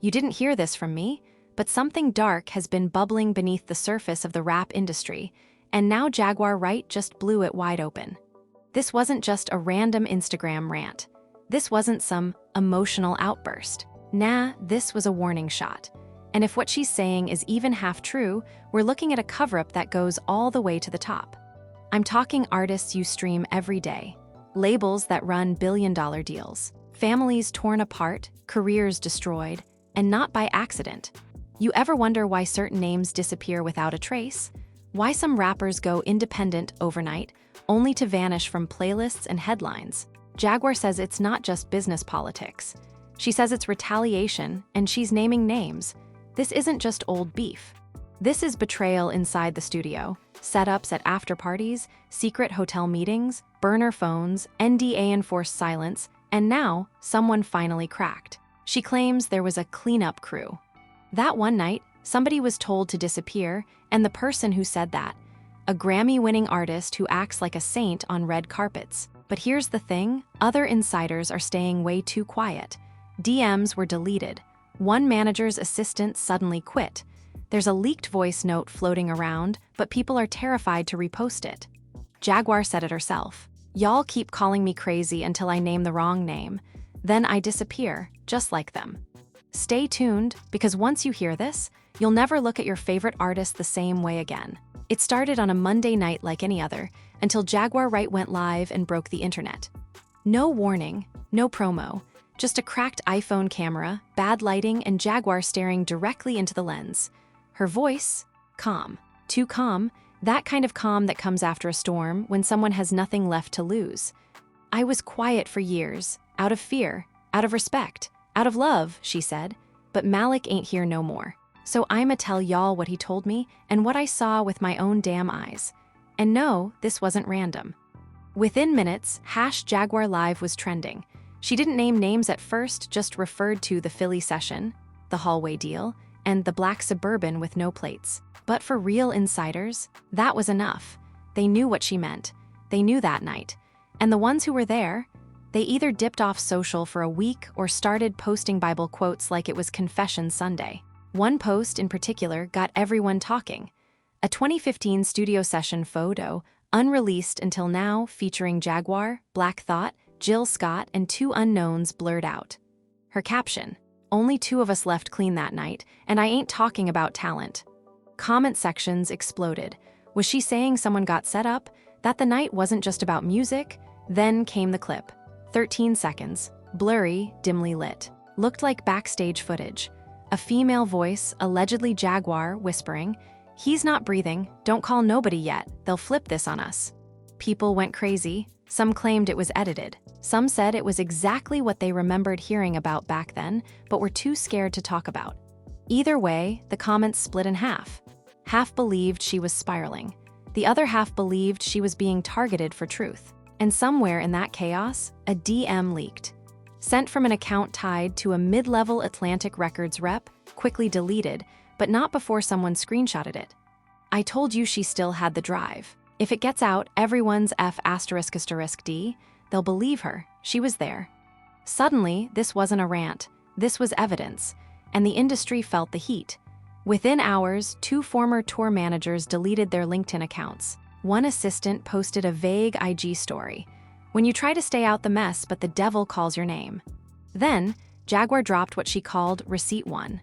You didn't hear this from me, but something dark has been bubbling beneath the surface of the rap industry, and now Jaguar Wright just blew it wide open. This wasn't just a random Instagram rant. This wasn't some emotional outburst. Nah, this was a warning shot. And if what she's saying is even half true, we're looking at a cover-up that goes all the way to the top. I'm talking artists you stream every day, labels that run billion-dollar deals, families torn apart, careers destroyed, and not by accident. You ever wonder why certain names disappear without a trace? Why some rappers go independent overnight, only to vanish from playlists and headlines? Jaguar says it's not just business politics. She says it's retaliation, and she's naming names. This isn't just old beef. This is betrayal inside the studio, setups at after-parties, secret hotel meetings, burner phones, NDA-enforced silence, and now, someone finally cracked. She claims there was a cleanup crew. That one night, somebody was told to disappear, and the person who said that, a Grammy-winning artist who acts like a saint on red carpets. But here's the thing, other insiders are staying way too quiet. DMs were deleted. One manager's assistant suddenly quit. There's a leaked voice note floating around, but people are terrified to repost it. Jaguar said it herself. Y'all keep calling me crazy until I name the wrong name. Then I disappear, just like them. Stay tuned, because once you hear this, you'll never look at your favorite artist the same way again. It started on a Monday night like any other, until Jaguar Wright went live and broke the internet. No warning, no promo, just a cracked iPhone camera, bad lighting, and Jaguar staring directly into the lens. Her voice, calm. Too calm, that kind of calm that comes after a storm when someone has nothing left to lose. I was quiet for years, out of fear, out of respect, out of love, she said, but Malik ain't here no more. So I'ma tell y'all what he told me and what I saw with my own damn eyes. And no, this wasn't random. Within minutes, #JaguarLive was trending. She didn't name names at first, just referred to the Philly session, the hallway deal, and the black Suburban with no plates. But for real insiders, that was enough. They knew what she meant. They knew that night. And the ones who were there, they either dipped off social for a week or started posting Bible quotes like it was Confession Sunday. One post in particular got everyone talking. A 2015 studio session photo, unreleased until now, featuring Jaguar, Black Thought, Jill Scott, and two unknowns blurred out. Her caption, "Only two of us left clean that night, and I ain't talking about talent." Comment sections exploded. Was she saying someone got set up? That the night wasn't just about music? Then came the clip. 13 seconds, blurry, dimly lit. Looked like backstage footage. A female voice, allegedly Jaguar, whispering, "He's not breathing, don't call nobody yet, they'll flip this on us." People went crazy. Some claimed it was edited. Some said it was exactly what they remembered hearing about back then, but were too scared to talk about. Either way, the comments split in half. Half believed she was spiraling. The other half believed she was being targeted for truth. And somewhere in that chaos, a DM leaked. Sent from an account tied to a mid-level Atlantic Records rep, quickly deleted, but not before someone screenshotted it. I told you she still had the drive. If it gets out, everyone's F***D, they'll believe her. She was there. Suddenly, this wasn't a rant. This was evidence. And the industry felt the heat. Within hours, two former tour managers deleted their LinkedIn accounts. One assistant posted a vague IG story. When you try to stay out the mess, but the devil calls your name. Then, Jaguar dropped what she called Receipt 1.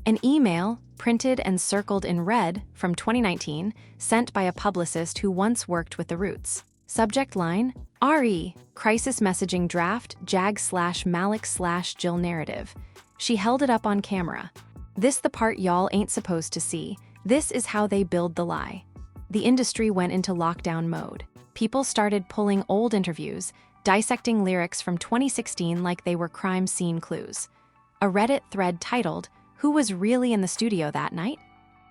An email, printed and circled in red, from 2019, sent by a publicist who once worked with the Roots. Subject line, RE, Crisis Messaging Draft, Jag/Malik/Jill Narrative. She held it up on camera. This the part y'all ain't supposed to see. This is how they build the lie. The industry went into lockdown mode. People started pulling old interviews, dissecting lyrics from 2016 like they were crime scene clues. A Reddit thread titled, "Who was really in the studio that night?"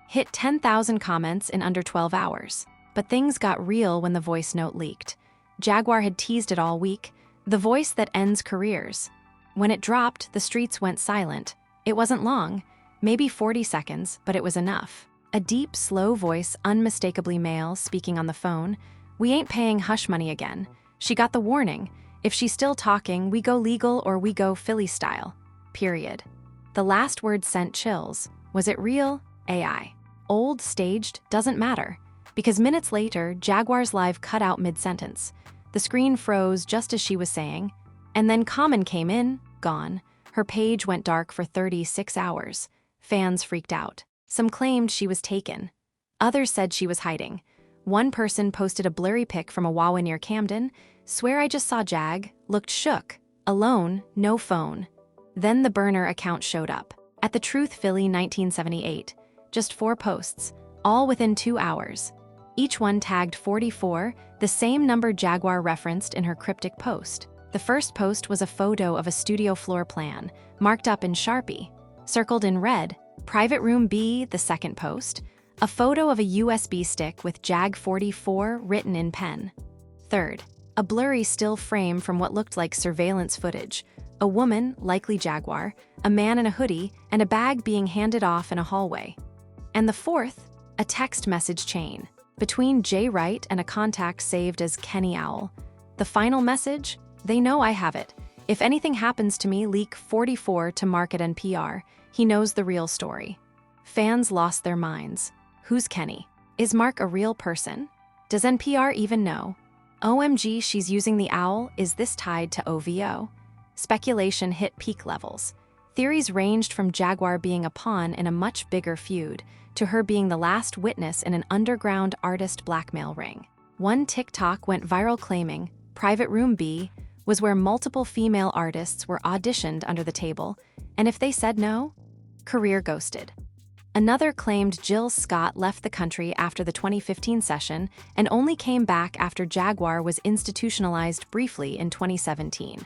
hit 10,000 comments in under 12 hours. But things got real when the voice note leaked. Jaguar had teased it all week, the voice that ends careers. When it dropped, the streets went silent. It wasn't long, maybe 40 seconds, but it was enough. A deep, slow voice, unmistakably male, speaking on the phone. "We ain't paying hush money again. She got the warning. If she's still talking, we go legal or we go Philly style. Period." The last word sent chills. Was it real? AI. Old, staged, doesn't matter. Because minutes later, Jaguar's live cut out mid-sentence. The screen froze just as she was saying, and then Common came in, gone. Her page went dark for 36 hours. Fans freaked out. Some claimed she was taken. Others said she was hiding. One person posted a blurry pic from a Wawa near Camden. Swear I just saw Jag, looked shook. Alone, no phone. Then the burner account showed up. At the Truth Philly 1978. Just 4 posts, all within 2 hours. Each one tagged 44, the same number Jaguar referenced in her cryptic post. The first post was a photo of a studio floor plan, marked up in Sharpie. Circled in red, Private Room B, the second post, a photo of a USB stick with Jag 44 written in pen. Third, a blurry still frame from what looked like surveillance footage. A woman, likely Jaguar, a man in a hoodie, and a bag being handed off in a hallway. And the fourth, a text message chain, between J. Wright and a contact saved as Kenny Owl. The final message? They know I have it. If anything happens to me, leak 44 to Mark at NPR. He knows the real story. Fans lost their minds. Who's Kenny? Is Mark a real person? Does NPR even know? OMG, she's using the owl. Is this tied to OVO? Speculation hit peak levels. Theories ranged from Jaguar being a pawn in a much bigger feud to her being the last witness in an underground artist blackmail ring. One TikTok went viral claiming Private Room B was where multiple female artists were auditioned under the table, and if they said no, career ghosted. Another claimed Jill Scott left the country after the 2015 session and only came back after Jaguar was institutionalized briefly in 2017,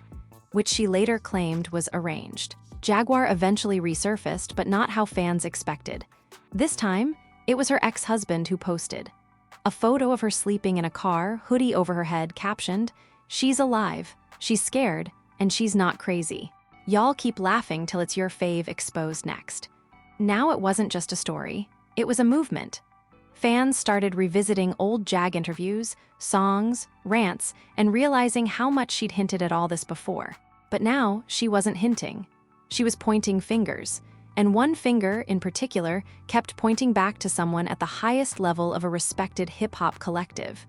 which she later claimed was arranged. Jaguar eventually resurfaced, but not how fans expected. This time, it was her ex-husband who posted. A photo of her sleeping in a car, hoodie over her head, captioned, "She's alive, she's scared, and she's not crazy. Y'all keep laughing till it's your fave exposed next." Now it wasn't just a story, it was a movement. Fans started revisiting old Jag interviews, songs, rants, and realizing how much she'd hinted at all this before. But now, she wasn't hinting. She was pointing fingers, and one finger, in particular, kept pointing back to someone at the highest level of a respected hip-hop collective.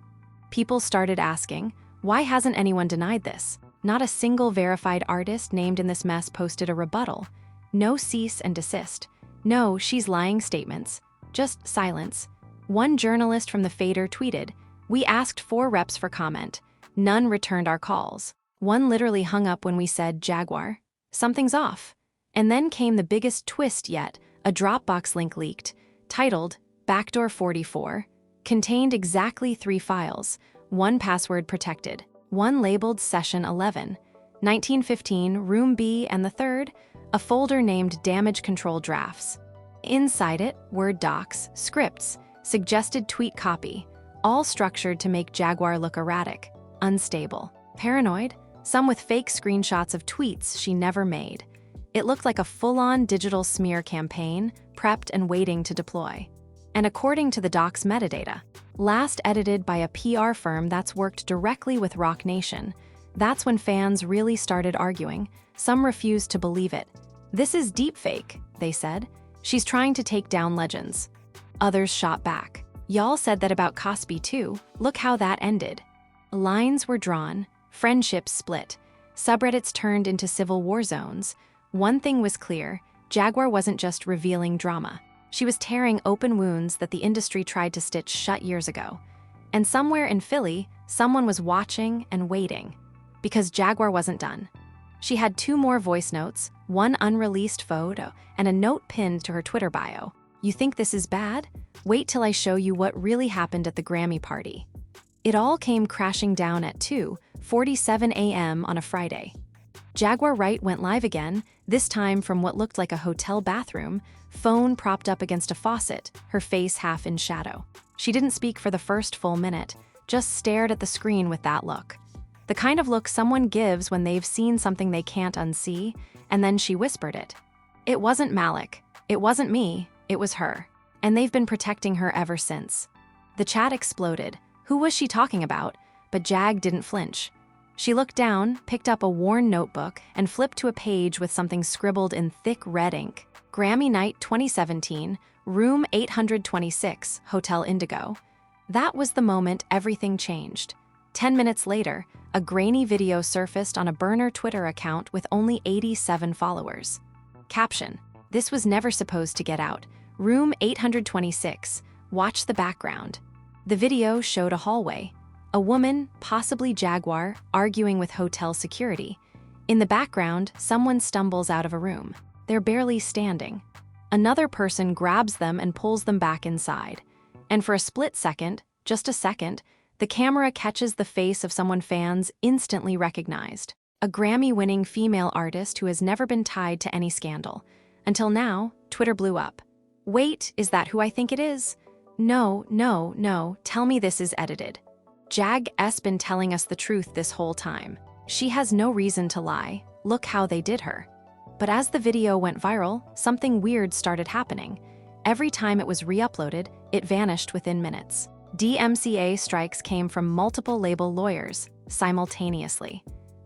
People started asking, why hasn't anyone denied this? Not a single verified artist named in this mess posted a rebuttal. No cease and desist. No, she's lying statements. Just silence. One journalist from the Fader tweeted, "We asked 4 reps for comment. None returned our calls. One literally hung up when we said, Jaguar, something's off." And then came the biggest twist yet, a Dropbox link leaked, titled Backdoor 44, contained exactly 3 files, one password protected, one labeled Session 11, 1915, Room B, and the third, a folder named Damage Control Drafts. Inside it, Word docs, scripts, suggested tweet copy, all structured to make Jaguar look erratic, unstable, paranoid, some with fake screenshots of tweets she never made. It looked like a full-on digital smear campaign, prepped and waiting to deploy. And according to the doc's metadata, last edited by a PR firm that's worked directly with Roc Nation, that's when fans really started arguing. Some refused to believe it. "This is deepfake," they said. "She's trying to take down legends." Others shot back. "Y'all said that about Cosby too. Look how that ended." Lines were drawn, friendships split, subreddits turned into civil war zones. One thing was clear, Jaguar wasn't just revealing drama. She was tearing open wounds that the industry tried to stitch shut years ago. And somewhere in Philly, someone was watching and waiting. Because Jaguar wasn't done. She had 2 more voice notes, one unreleased photo, and a note pinned to her Twitter bio. "You think this is bad? Wait till I show you what really happened at the Grammy party." It all came crashing down at 2:47 a.m. on a Friday. Jaguar Wright went live again, this time from what looked like a hotel bathroom, phone propped up against a faucet, her face half in shadow. She didn't speak for the first full minute, just stared at the screen with that look. The kind of look someone gives when they've seen something they can't unsee, and then she whispered it. It wasn't Malik, it wasn't me, it was her. And they've been protecting her ever since. The chat exploded. Who was she talking about? But Jag didn't flinch. She looked down, picked up a worn notebook, and flipped to a page with something scribbled in thick red ink. Grammy Night 2017, Room 826, Hotel Indigo. That was the moment everything changed. 10 minutes later, a grainy video surfaced on a burner Twitter account with only 87 followers. Caption: "This was never supposed to get out. Room 826. Watch the background." The video showed a hallway. A woman, possibly Jaguar, arguing with hotel security. In the background, someone stumbles out of a room. They're barely standing. Another person grabs them and pulls them back inside. And for a split second, just a second, the camera catches the face of someone fans instantly recognized. A Grammy-winning female artist who has never been tied to any scandal. Until now, Twitter blew up. "Wait, is that who I think it is? No, tell me this is edited. Jag's been telling us the truth this whole time. She has no reason to lie. Look how they did her." But as the video went viral, something weird started happening. Every time it was re-uploaded, it vanished within minutes. DMCA strikes came from multiple label lawyers, simultaneously.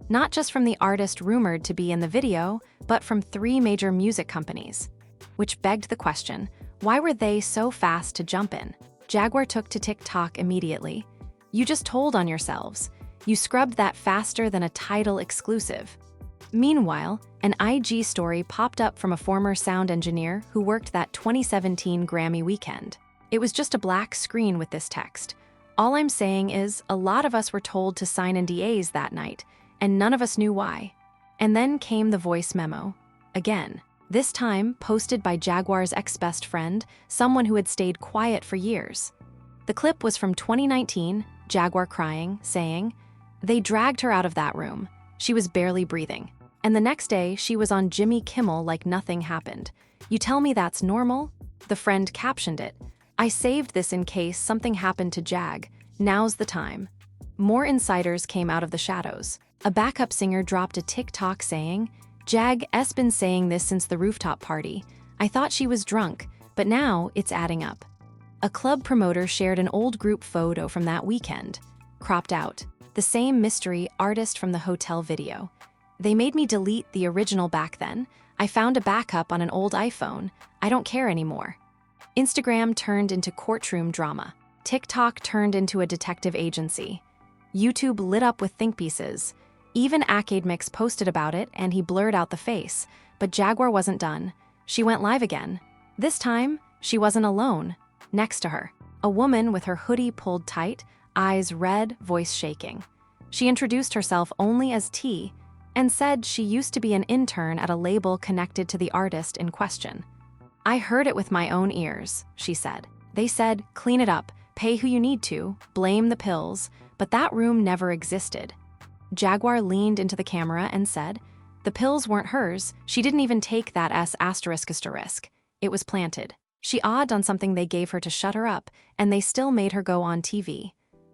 Not just from the artist rumored to be in the video, but from 3 major music companies. Which begged the question, why were they so fast to jump in? Jaguar took to TikTok immediately. "You just told on yourselves. You scrubbed that faster than a Tidal exclusive." Meanwhile, an IG story popped up from a former sound engineer who worked that 2017 Grammy weekend. It was just a black screen with this text. "All I'm saying is, a lot of us were told to sign NDAs that night, and none of us knew why." And then came the voice memo. Again. This time, posted by Jaguar's ex-best friend, someone who had stayed quiet for years. The clip was from 2019, Jaguar crying, saying, "They dragged her out of that room. She was barely breathing. And the next day, she was on Jimmy Kimmel like nothing happened. You tell me that's normal?" The friend captioned it, "I saved this in case something happened to Jag. Now's the time." More insiders came out of the shadows. A backup singer dropped a TikTok saying, "Jag's been saying this since the rooftop party. I thought she was drunk, but now it's adding up." A club promoter shared an old group photo from that weekend, cropped out. The same mystery artist from the hotel video. "They made me delete the original back then. I found a backup on an old iPhone. I don't care anymore." Instagram turned into courtroom drama. TikTok turned into a detective agency. YouTube lit up with think pieces. Even Academix posted about it and he blurred out the face. But Jaguar wasn't done. She went live again. This time, she wasn't alone. Next to her, a woman with her hoodie pulled tight, eyes red, voice shaking. She introduced herself only as T and said she used to be an intern at a label connected to the artist in question. "I heard it with my own ears," she said. "They said, clean it up, pay who you need to, blame the pills, but that room never existed." Jaguar leaned into the camera and said, "The pills weren't hers. She didn't even take that ***. It was planted." She awed on something they gave her to shut her up, and they still made her go on TV.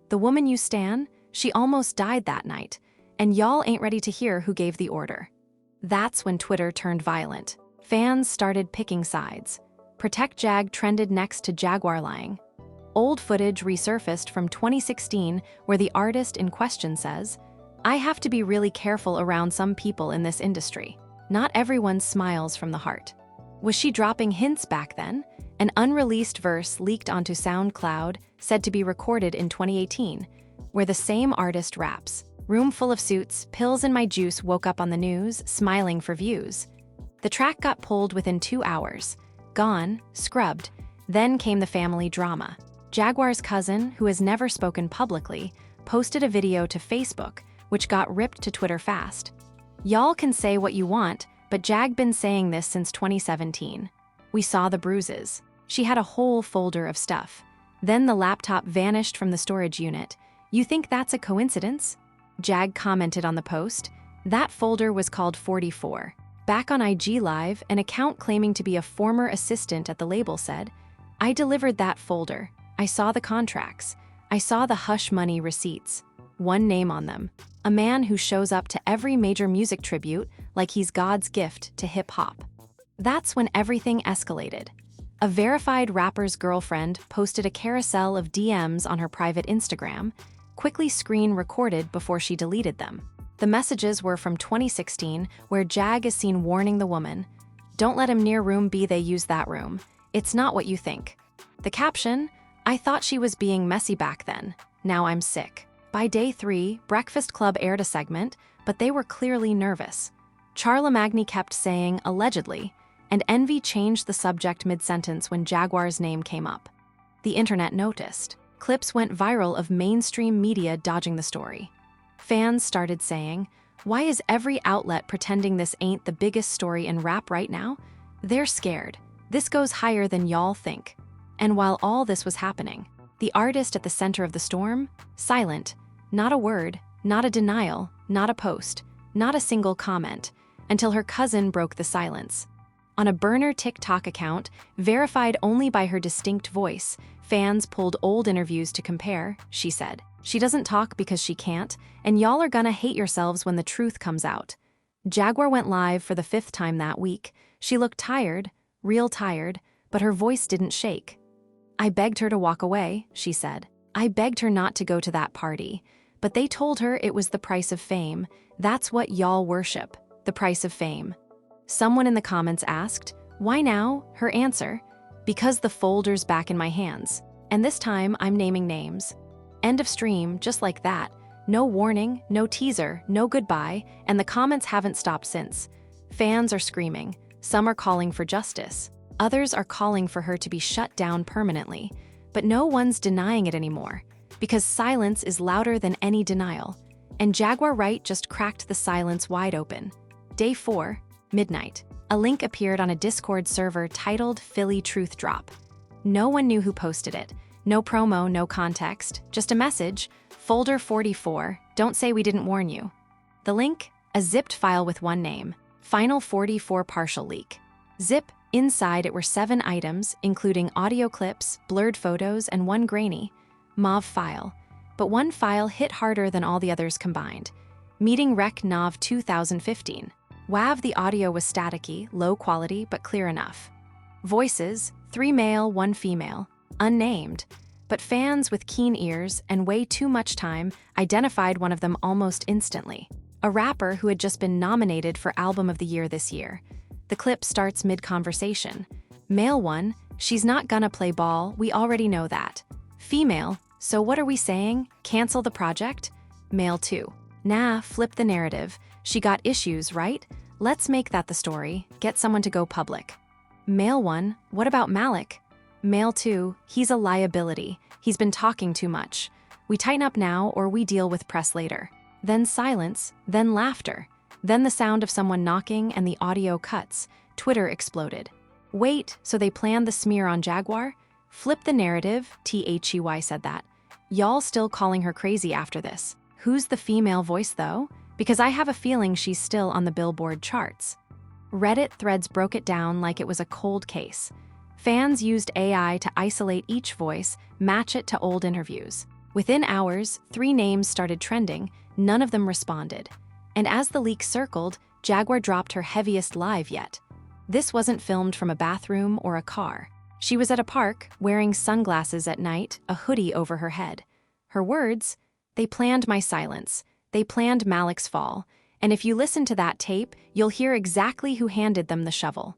"The woman you stan, she almost died that night, and y'all ain't ready to hear who gave the order." That's when Twitter turned violent. Fans started picking sides. Protect Jag trended next to Jaguar lying. Old footage resurfaced from 2016 where the artist in question says, "I have to be really careful around some people in this industry. Not everyone smiles from the heart." Was she dropping hints back then? An unreleased verse leaked onto SoundCloud, said to be recorded in 2018, where the same artist raps, "Room full of suits, pills in my juice, woke up on the news, smiling for views." The track got pulled within 2 hours. Gone, scrubbed. Then came the family drama. Jaguar's cousin, who has never spoken publicly, posted a video to Facebook, which got ripped to Twitter fast. "Y'all can say what you want, but Jag been saying this since 2017. We saw the bruises." She had a whole folder of stuff. Then the laptop vanished from the storage unit. "You think that's a coincidence?" Jag commented on the post. That folder was called 44. Back on IG Live, an account claiming to be a former assistant at the label said, "I delivered that folder. I saw the contracts. I saw the hush money receipts. One name on them. A man who shows up to every major music tribute like he's God's gift to hip-hop." That's when everything escalated. A verified rapper's girlfriend posted a carousel of DMs on her private Instagram. quickly screen recorded before she deleted them. The messages were from 2016, where Jag is seen warning the woman, "Don't let him near room B, they use that room. It's not what you think." The caption, "I thought she was being messy back then. Now I'm sick." By day 3, Breakfast Club aired a segment, but they were clearly nervous. Charlamagne kept saying, allegedly, and Envy changed the subject mid-sentence when Jaguar's name came up. The internet noticed. Clips went viral of mainstream media dodging the story. Fans started saying, "Why is every outlet pretending this ain't the biggest story in rap right now? They're scared. This goes higher than y'all think." And while all this was happening, the artist at the center of the storm, silent, not a word, not a denial, not a post, not a single comment, until her cousin broke the silence. On a burner TikTok account, verified only by her distinct voice, fans pulled old interviews to compare. She said, "She doesn't talk because she can't, and y'all are gonna hate yourselves when the truth comes out." Jaguar went live for the 5th time that week. She looked tired, real tired, but her voice didn't shake. "I begged her to walk away," she said. "I begged her not to go to that party. But they told her it was the price of fame. That's what y'all worship, the price of fame." Someone in the comments asked, "Why now?" Her answer, "Because the folder's back in my hands. And this time I'm naming names." End of stream, just like that. No warning, no teaser, no goodbye, and the comments haven't stopped since. Fans are screaming. Some are calling for justice. Others are calling for her to be shut down permanently. But no one's denying it anymore, because silence is louder than any denial. And Jaguar Wright just cracked the silence wide open. Day 4, midnight. A link appeared on a Discord server titled Philly Truth Drop. No one knew who posted it. No promo, no context, just a message, "Folder 44, don't say we didn't warn you." The link, a zipped file with one name, Final 44 partial leak. Zip, inside it were 7 items, including audio clips, blurred photos, and one grainy, MOV file. But one file hit harder than all the others combined. Meeting Rec Nav 2015. WAV, the audio was staticky, low quality, but clear enough. Voices, 3 male, 1 female, unnamed. But fans with keen ears and way too much time identified one of them almost instantly. A rapper who had just been nominated for Album of the Year this year. The clip starts mid-conversation. Male 1, "She's not gonna play ball, we already know that." Female, "So what are we saying? Cancel the project?" Male 2, "Nah, flip the narrative. She got issues, right? Let's make that the story. Get someone to go public." Male 1, "What about Malik?" Male 2, "He's a liability. He's been talking too much. We tighten up now or we deal with press later." Then silence, then laughter. Then the sound of someone knocking and the audio cuts. Twitter exploded. "Wait, so they planned the smear on Jaguar? Flip the narrative," THEY said that. "Y'all still calling her crazy after this. Who's the female voice though? Because I have a feeling she's still on the Billboard charts." Reddit threads broke it down like it was a cold case. Fans used AI to isolate each voice, match it to old interviews. Within hours, 3 names started trending, none of them responded. And as the leak circled, Jaguar dropped her heaviest live yet. This wasn't filmed from a bathroom or a car. She was at a park, wearing sunglasses at night, a hoodie over her head. Her words, "They planned my silence. They planned Malik's fall. And if you listen to that tape, you'll hear exactly who handed them the shovel."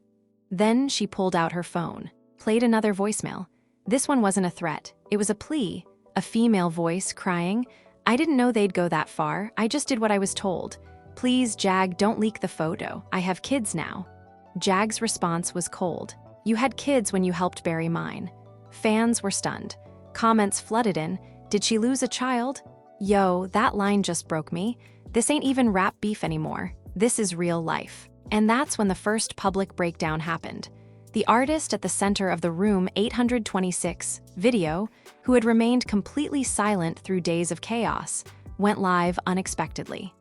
Then she pulled out her phone, played another voicemail. This one wasn't a threat, it was a plea. A female voice crying, "I didn't know they'd go that far, I just did what I was told. Please, Jag, don't leak the photo, I have kids now." Jag's response was cold. "You had kids when you helped bury mine." Fans were stunned. Comments flooded in, "Did she lose a child? Yo, that line just broke me. This ain't even rap beef anymore. This is real life." And that's when the first public breakdown happened. The artist at the center of the Room 826 video, who had remained completely silent through days of chaos, went live unexpectedly.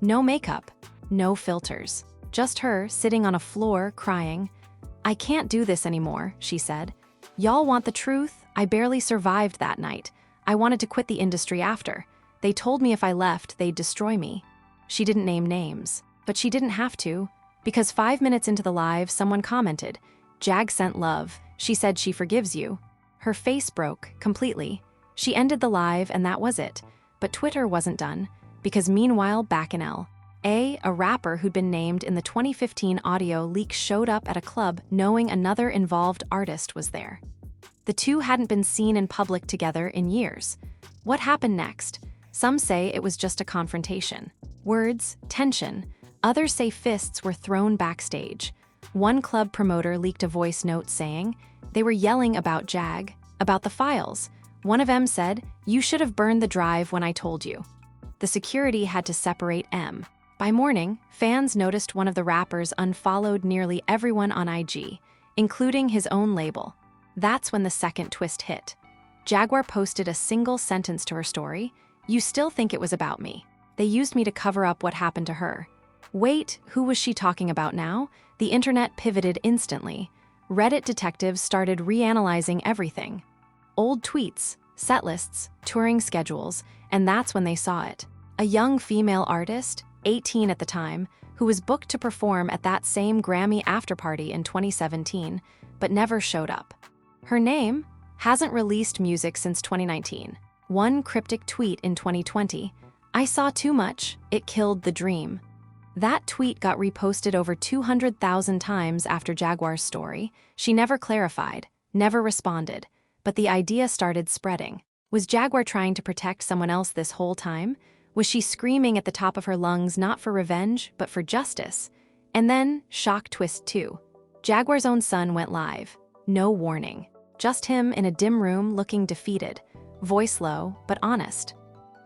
No makeup, no filters, just her sitting on a floor crying. "I can't do this anymore," she said. "Y'all want the truth? I barely survived that night. I wanted to quit the industry after. They told me if I left, they'd destroy me." She didn't name names, but she didn't have to, because 5 minutes into the live, someone commented, "Jag sent love. She said she forgives you." Her face broke completely. She ended the live and that was it. But Twitter wasn't done, because meanwhile, back in L.A., a rapper who'd been named in the 2015 audio leak showed up at a club knowing another involved artist was there. The two hadn't been seen in public together in years. What happened next? Some say it was just a confrontation. Words, tension. Others say fists were thrown backstage. One club promoter leaked a voice note saying, "They were yelling about Jag, about the files. One of them said, 'You should have burned the drive when I told you.'" The security had to separate M. By morning, fans noticed one of the rappers unfollowed nearly everyone on IG, including his own label. That's when the second twist hit. Jaguar posted a single sentence to her story, "You still think it was about me. They used me to cover up what happened to her." Wait, who was she talking about now? The internet pivoted instantly. Reddit detectives started reanalyzing everything. Old tweets, setlists, touring schedules, and that's when they saw it. A young female artist, 18 at the time, who was booked to perform at that same Grammy afterparty in 2017, but never showed up. Her name hasn't released music since 2019. One cryptic tweet in 2020, "I saw too much, it killed the dream." That tweet got reposted over 200,000 times after Jaguar's story. She never clarified, never responded, but the idea started spreading. Was Jaguar trying to protect someone else this whole time? Was she screaming at the top of her lungs not for revenge, but for justice? And then, shock twist 2. Jaguar's own son went live. No warning. Just him in a dim room looking defeated. Voice low, but honest.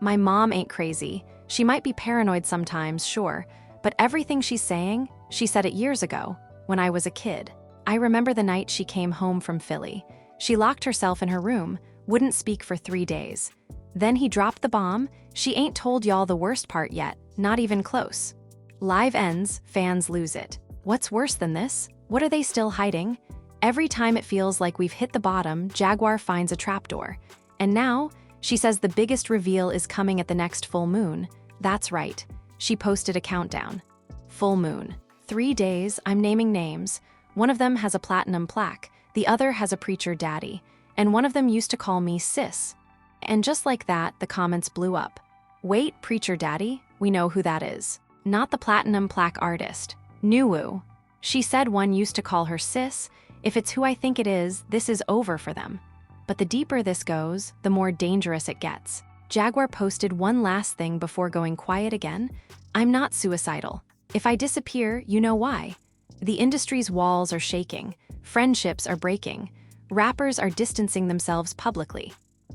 "My mom ain't crazy. She might be paranoid sometimes, sure, but everything she's saying, she said it years ago, when I was a kid. I remember the night she came home from Philly. She locked herself in her room, wouldn't speak for 3 days. Then he dropped the bomb. She ain't told y'all the worst part yet, not even close." Live ends, fans lose it. What's worse than this? What are they still hiding? Every time it feels like we've hit the bottom, Jaguar finds a trapdoor. And now, she says the biggest reveal is coming at the next full moon. That's right. She posted a countdown. Full moon. 3 days, I'm naming names. One of them has a platinum plaque, the other has a preacher daddy, and one of them used to call me sis. And just like that, the comments blew up. Wait, preacher daddy? We know who that is. Not the platinum plaque artist. Nuwu. She said one used to call her sis. If it's who I think it is, this is over for them. But the deeper this goes, the more dangerous it gets. Jaguar posted one last thing before going quiet again. "I'm not suicidal. If I disappear, you know why. The industry's walls are shaking. Friendships are breaking. Rappers are distancing themselves publicly.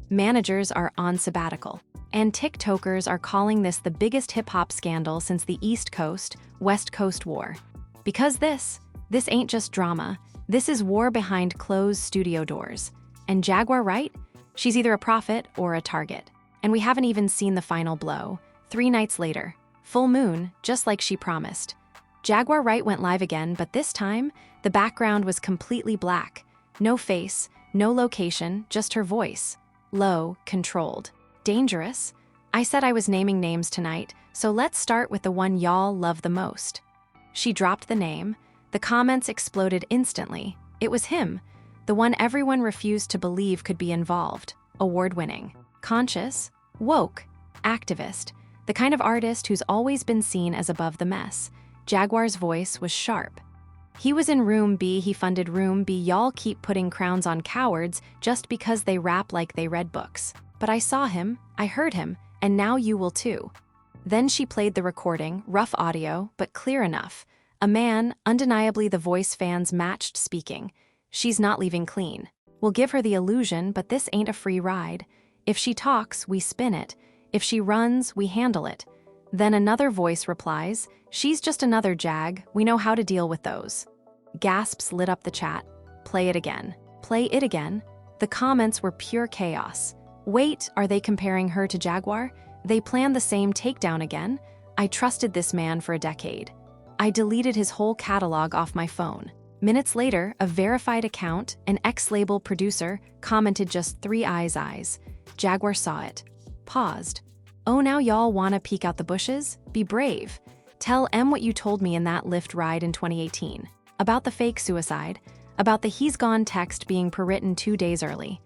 Managers are on sabbatical. And TikTokers are calling this the biggest hip-hop scandal since the East Coast, West Coast war. Because this ain't just drama. This is war behind closed studio doors. And Jaguar Wright? She's either a prophet or a target. And we haven't even seen the final blow. 3 nights later. Full moon, just like she promised. Jaguar Wright went live again, but this time, the background was completely black. No face, no location, just her voice. Low, controlled. Dangerous? I said I was naming names tonight, so let's start with the one y'all love the most. She dropped the name. The comments exploded instantly. It was him, the one everyone refused to believe could be involved. Award-winning. Conscious. Woke. Activist. The kind of artist who's always been seen as above the mess. Jaguar's voice was sharp. He was in Room B, he funded Room B. Y'all keep putting crowns on cowards just because they rap like they read books. But I saw him, I heard him, and now you will too. Then she played the recording, rough audio, but clear enough. A man, undeniably the voice fans matched speaking. She's not leaving clean. We'll give her the illusion, but this ain't a free ride. If she talks, we spin it. If she runs, we handle it. Then another voice replies, "She's just another Jag, we know how to deal with those." Gasps lit up the chat. Play it again. Play it again. The comments were pure chaos. Wait, are they comparing her to Jaguar? They planned the same takedown again? I trusted this man for a decade. I deleted his whole catalog off my phone. Minutes later, a verified account, an ex-label producer, commented just 3 eyes. Jaguar saw it. Paused. "Oh, now y'all wanna peek out the bushes? Be brave. Tell M what you told me in that Lyft ride in 2018. About the fake suicide. About the he's gone text being per-written 2 days early."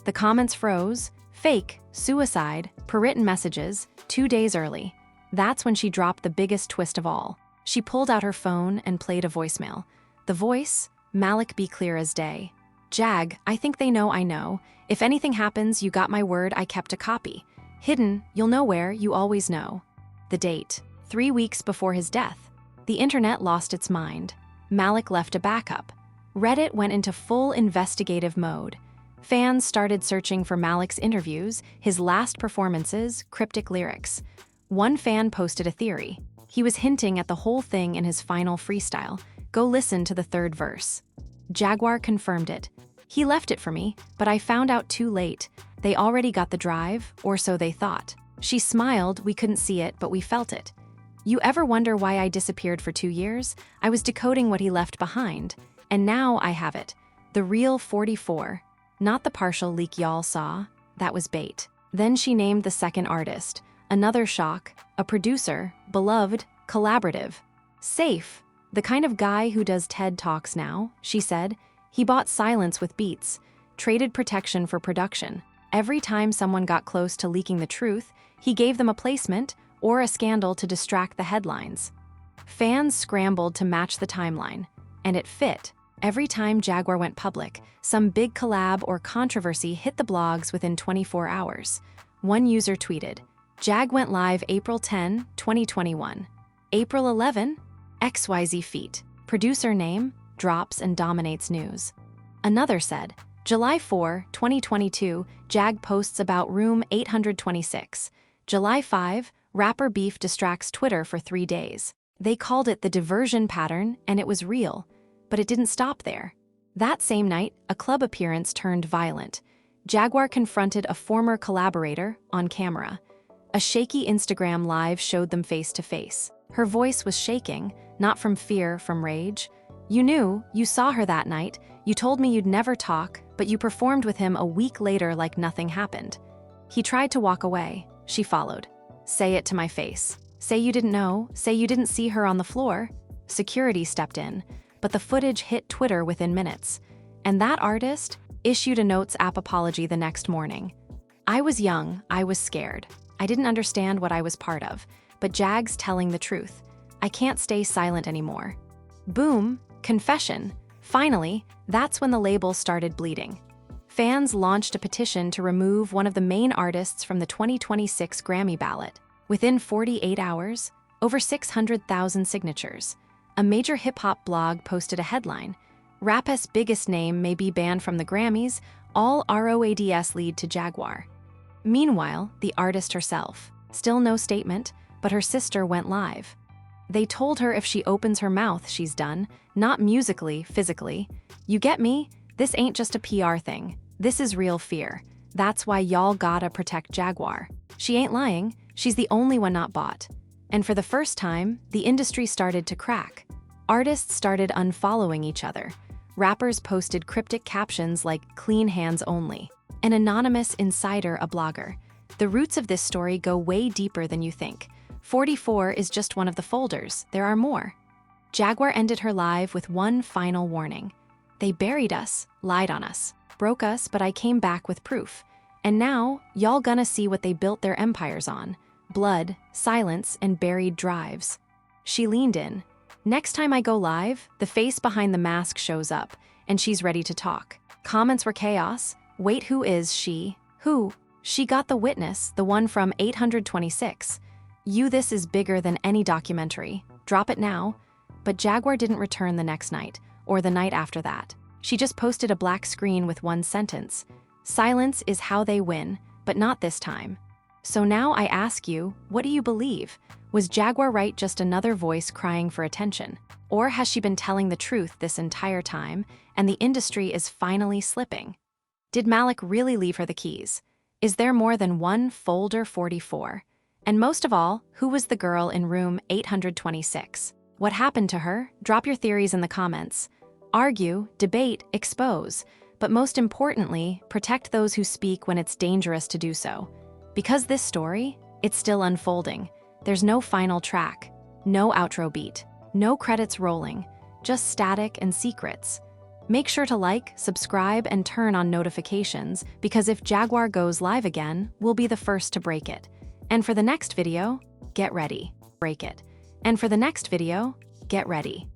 The comments froze. Fake, suicide, per-written messages, 2 days early. That's when she dropped the biggest twist of all. She pulled out her phone and played a voicemail. The voice, Malik be clear as day. Jag, I think they know I know. If anything happens, you got my word, I kept a copy. Hidden, you'll know where, you always know. The date, 3 weeks before his death. The internet lost its mind. Malik left a backup. Reddit went into full investigative mode. Fans started searching for Malik's interviews, his last performances, cryptic lyrics. One fan posted a theory. He was hinting at the whole thing in his final freestyle. Go listen to the third verse. Jaguar confirmed it. He left it for me, but I found out too late. They already got the drive, or so they thought. She smiled, we couldn't see it, but we felt it. You ever wonder why I disappeared for 2 years? I was decoding what he left behind. And now I have it. The real 44. Not the partial leak y'all saw. That was bait. Then she named the second artist. Another shock. A producer. Beloved. Collaborative. Safe. The kind of guy who does TED Talks now, she said. He bought silence with beats. Traded protection for production. Every time someone got close to leaking the truth, he gave them a placement or a scandal to distract the headlines. Fans scrambled to match the timeline. And it fit. Every time Jaguar went public, some big collab or controversy hit the blogs within 24 hours. One user tweeted, Jag went live April 10, 2021. April 11, XYZ feat. Producer name, drops and dominates news. Another said, July 4, 2022, Jag posts about room 826. July 5, rapper beef distracts Twitter for 3 days. They called it the diversion pattern, and it was real. But it didn't stop there. That same night, a club appearance turned violent. Jaguar confronted a former collaborator on camera. A shaky Instagram live showed them face to face. Her voice was shaking, not from fear, from rage. You knew, you saw her that night, you told me you'd never talk, but you performed with him a week later like nothing happened. He tried to walk away. She followed. Say it to my face. Say you didn't know, say you didn't see her on the floor. Security stepped in. But the footage hit Twitter within minutes. And that artist issued a Notes app apology the next morning. I was young, I was scared. I didn't understand what I was part of, but Jag's telling the truth. I can't stay silent anymore. Boom, confession. Finally, that's when the label started bleeding. Fans launched a petition to remove one of the main artists from the 2026 Grammy ballot. Within 48 hours, over 600,000 signatures. A major hip-hop blog posted a headline, Rap's biggest name may be banned from the Grammys, all ROADS lead to Jaguar. Meanwhile, the artist herself, still no statement, but her sister went live. They told her if she opens her mouth, she's done, not musically, physically. You get me? This ain't just a PR thing. This is real fear. That's why y'all gotta protect Jaguar. She ain't lying, she's the only one not bought. And for the first time, the industry started to crack. Artists started unfollowing each other. Rappers posted cryptic captions like clean hands only. An anonymous insider, a blogger. The roots of this story go way deeper than you think. 44 is just one of the folders. There are more. Jaguar ended her live with one final warning. They buried us, lied on us, broke us, but I came back with proof. And now, y'all gonna see what they built their empires on. Blood, silence, and buried drives. She leaned in. Next time I go live, the face behind the mask shows up, and she's ready to talk. Comments were chaos. Wait, who is she? Who? She got the witness, the one from 826. This is bigger than any documentary. Drop it now. But Jaguar didn't return the next night, or the night after that. She just posted a black screen with one sentence. Silence is how they win, but not this time. So now I ask you, what do you believe? Was Jaguar Wright just another voice crying for attention? Or has she been telling the truth this entire time, and the industry is finally slipping? Did Malik really leave her the keys? Is there more than one folder 44? And most of all, who was the girl in room 826? What happened to her? Drop your theories in the comments. Argue, debate, expose. But most importantly, protect those who speak when it's dangerous to do so. Because this story, it's still unfolding. There's no final track, no outro beat, no credits rolling, just static and secrets. Make sure to like, subscribe, and turn on notifications because if Jaguar goes live again, we'll be the first to break it. And for the next video, get ready. Break it. And for the next video, get ready.